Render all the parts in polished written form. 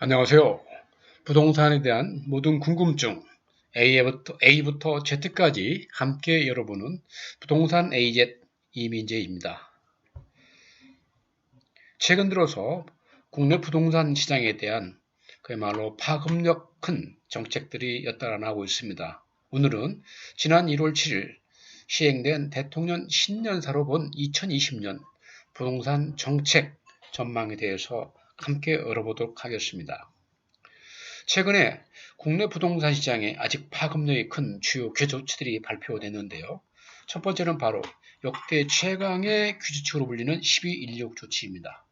안녕하세요. 부동산에 대한 모든 궁금증 A부터 Z까지 함께 열어보는 부동산 AZ 이민재입니다. 최근 들어서 국내 부동산 시장에 대한 그야말로 파급력 큰 정책들이 잇따라 나오고 있습니다. 오늘은 지난 1월 7일 시행된 대통령 신년사로 본 2020년 부동산 정책 전망에 대해서 함께 열어보도록 하겠습니다. 최근에 국내 부동산 시장에 아직 파급력이 큰 주요 규제 조치들이 발표됐는데요. 첫 번째는 바로 역대 최강의 규제책으로 불리는 12.16 조치입니다.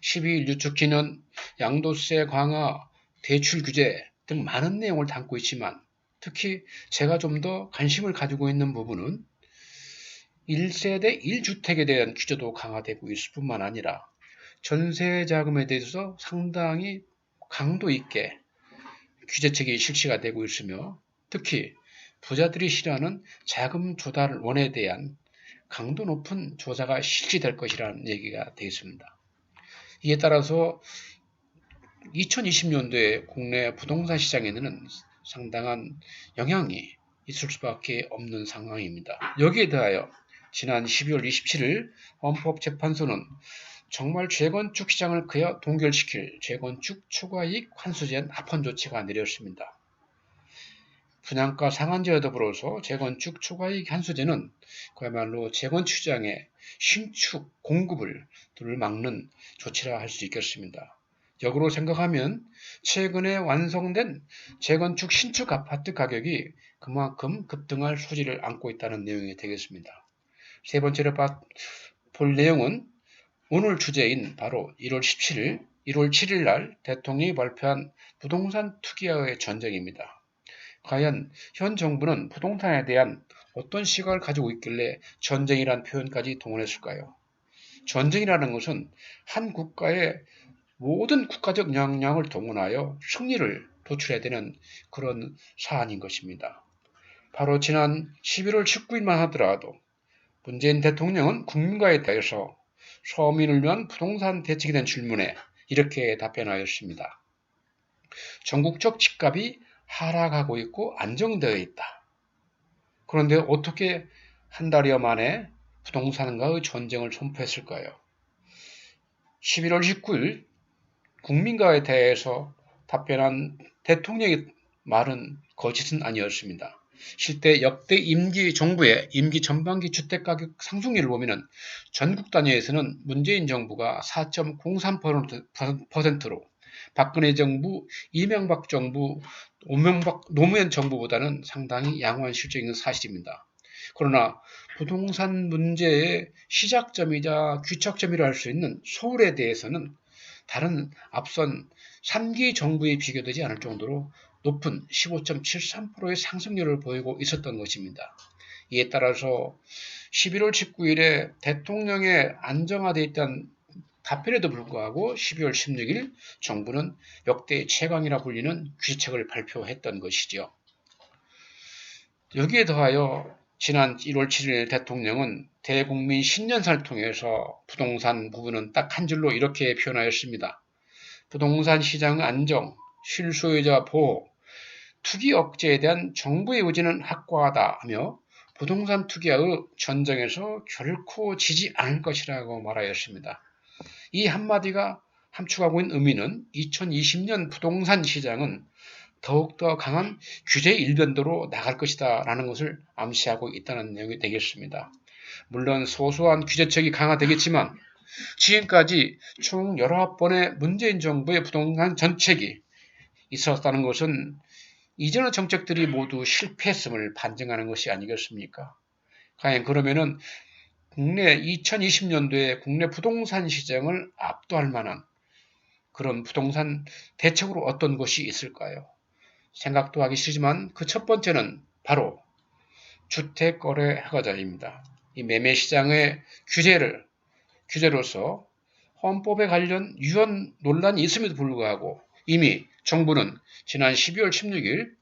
12.16 조치는 양도세 강화, 대출 규제 등 많은 내용을 담고 있지만 특히 제가 좀 더 관심을 가지고 있는 부분은 1세대 1주택에 대한 규제도 강화되고 있을 뿐만 아니라 전세 자금에 대해서 상당히 강도 있게 규제책이 실시가 되고 있으며 특히 부자들이 싫어하는 자금 조달원에 대한 강도 높은 조사가 실시될 것이라는 얘기가 되어 있습니다. 이에 따라서 2020년도에 국내 부동산 시장에는 상당한 영향이 있을 수밖에 없는 상황입니다. 여기에 대하여 지난 12월 27일 헌법재판소는 정말 재건축 시장을 그야 동결시킬 재건축 초과이익 환수제한 합헌 조치가 내렸습니다. 분양가 상한제와 더불어서 재건축 초과이익 환수제는 그야말로 재건축 시장의 신축 공급을 막는 조치라 할 수 있겠습니다. 역으로 생각하면 최근에 완성된 재건축 신축 아파트 가격이 그만큼 급등할 소지를 안고 있다는 내용이 되겠습니다. 세 번째로 볼 내용은 오늘 주제인 바로 1월 7일 날 대통령이 발표한 부동산 투기와의 전쟁입니다. 과연 현 정부는 부동산에 대한 어떤 시각을 가지고 있길래 전쟁이라는 표현까지 동원했을까요? 전쟁이라는 것은 한 국가의 모든 국가적 역량을 동원하여 승리를 도출해야 되는 그런 사안인 것입니다. 바로 지난 11월 19일만 하더라도 문재인 대통령은 국민과에 대해서 서민을 위한 부동산 대책에 대한 질문에 이렇게 답변하였습니다. 전국적 집값이 하락하고 있고 안정되어 있다. 그런데 어떻게 한 달여 만에 부동산과의 전쟁을 선포했을까요? 11월 19일 국민과에 대해서 답변한 대통령의 말은 거짓은 아니었습니다. 실제 역대 임기 정부의 임기 전반기 주택가격 상승률을 보면 전국 단위에서는 문재인 정부가 4.03%로 박근혜 정부, 이명박 정부, 노무현 정부보다는 상당히 양호한 실적인 사실입니다. 그러나 부동산 문제의 시작점이자 귀착점이라 할 수 있는 서울에 대해서는 다른 앞선 3기 정부에 비교되지 않을 정도로 높은 15.73%의 상승률을 보이고 있었던 것입니다. 이에 따라서 11월 19일에 대통령의 안정화되어 있던 답변에도 불구하고 12월 16일 정부는 역대 최강이라 불리는 규제책을 발표했던 것이죠. 여기에 더하여 지난 1월 7일 대통령은 대국민 신년사를 통해서 부동산 부분은 딱 한 줄로 이렇게 표현하였습니다. 부동산 시장 안정, 실소유자 보호, 투기 억제에 대한 정부의 의지는 확고하다 하며 부동산 투기와의 전쟁에서 결코 지지 않을 것이라고 말하였습니다. 이 한마디가 함축하고 있는 의미는 2020년 부동산 시장은 더욱더 강한 규제 일변도로 나갈 것이다 라는 것을 암시하고 있다는 내용이 되겠습니다. 물론 소소한 규제책이 강화되겠지만 지금까지 총 19번의 문재인 정부의 부동산 정책이 있었다는 것은 이전의 정책들이 모두 실패했음을 반증하는 것이 아니겠습니까? 과연 그러면은 국내 2020년도에 국내 부동산 시장을 압도할 만한 그런 부동산 대책으로 어떤 것이 있을까요? 생각도 하기 싫지만 그 첫 번째는 바로 주택거래 허가제입니다. 이 매매시장의 규제로서 헌법에 관련 유연 논란이 있음에도 불구하고 이미 정부는 지난 12월 16일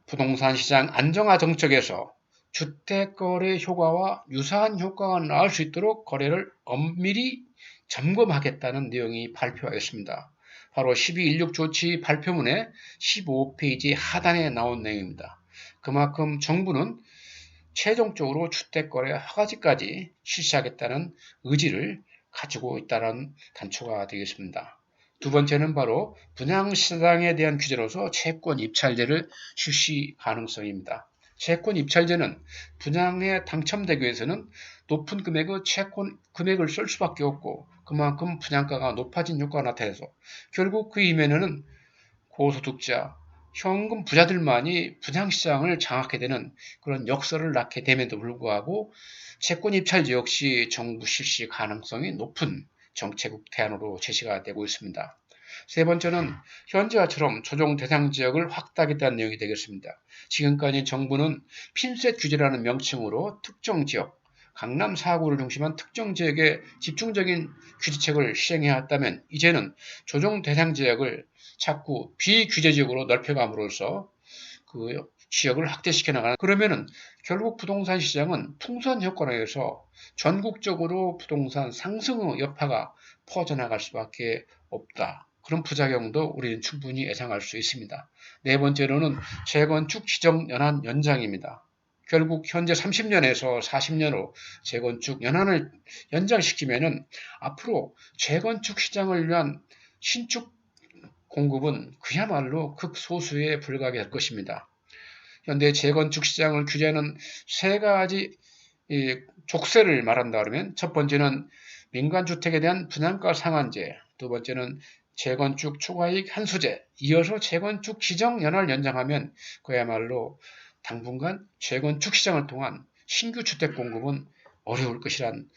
부동산 시장 안정화 정책에서 주택거래 효과와 유사한 효과가 나올 수 있도록 거래를 엄밀히 점검하겠다는 내용이 발표하였습니다. 바로 12.16 조치 발표문의 15페이지 하단에 나온 내용입니다. 그만큼 정부는 최종적으로 주택거래 허가지까지 실시하겠다는 의지를 가지고 있다는 단초가 되겠습니다. 두 번째는 바로 분양시장에 대한 규제로서 채권 입찰제를 실시 가능성입니다. 채권 입찰제는 분양에 당첨되기 위해서는 높은 금액의 채권 금액을 쓸 수밖에 없고 그만큼 분양가가 높아진 효과가 나타나서 결국 그 이면에는 고소득자, 현금 부자들만이 분양시장을 장악하게 되는 그런 역설을 낳게 됨에도 불구하고 채권 입찰제 역시 정부 실시 가능성이 높은 정책 대안으로 제시가 되고 있습니다. 세 번째는 현재와처럼 조정 대상 지역을 확대하겠다는 내용이 되겠습니다. 지금까지 정부는 핀셋 규제라는 명칭으로 특정 지역, 강남 4구를 중심한 특정 지역에 집중적인 규제책을 시행해왔다면 이제는 조정 대상 지역을 자꾸 비규제 지역으로 넓혀감으로써 그 지역을 확대시켜 나가는 그러면은 결국 부동산 시장은 풍선 효과로 해서 전국적으로 부동산 상승의 여파가 퍼져나갈 수밖에 없다. 그런 부작용도 우리는 충분히 예상할 수 있습니다. 네 번째로는 재건축 지정 연한 연장입니다. 결국 현재 30년에서 40년으로 재건축 연한을 연장시키면은 앞으로 재건축 시장을 위한 신축 공급은 그야말로 극소수에 불과하게 될 것입니다. 현대 재건축 시장을 규제하는 세 가지 족쇄를 말한다 그러면 첫 번째는 민간주택에 대한 분양가 상한제, 두 번째는 재건축 초과이익 한수제, 이어서 재건축 지정 연한을 연장하면 그야말로 당분간 재건축 시장을 통한 신규 주택 공급은 어려울 것이란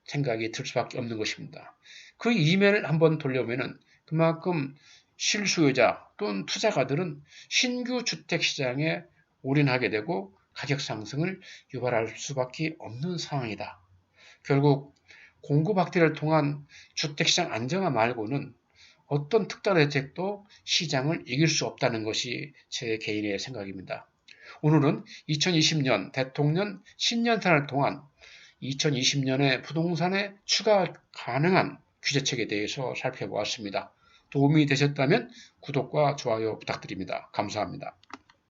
생각이 들 수밖에 없는 것입니다. 그 이면을 한번 돌려보면 그만큼 실수요자 또는 투자가들은 신규 주택 시장에 올인하게 되고 가격 상승을 유발할 수밖에 없는 상황이다. 결국 공급 확대를 통한 주택시장 안정화 말고는 어떤 특단 대책도 시장을 이길 수 없다는 것이 제 개인의 생각입니다. 오늘은 2020년 대통령 신년사를 통한 2020년에 부동산에 추가 가능한 규제책에 대해서 살펴보았습니다. 도움이 되셨다면 구독과 좋아요 부탁드립니다. 감사합니다.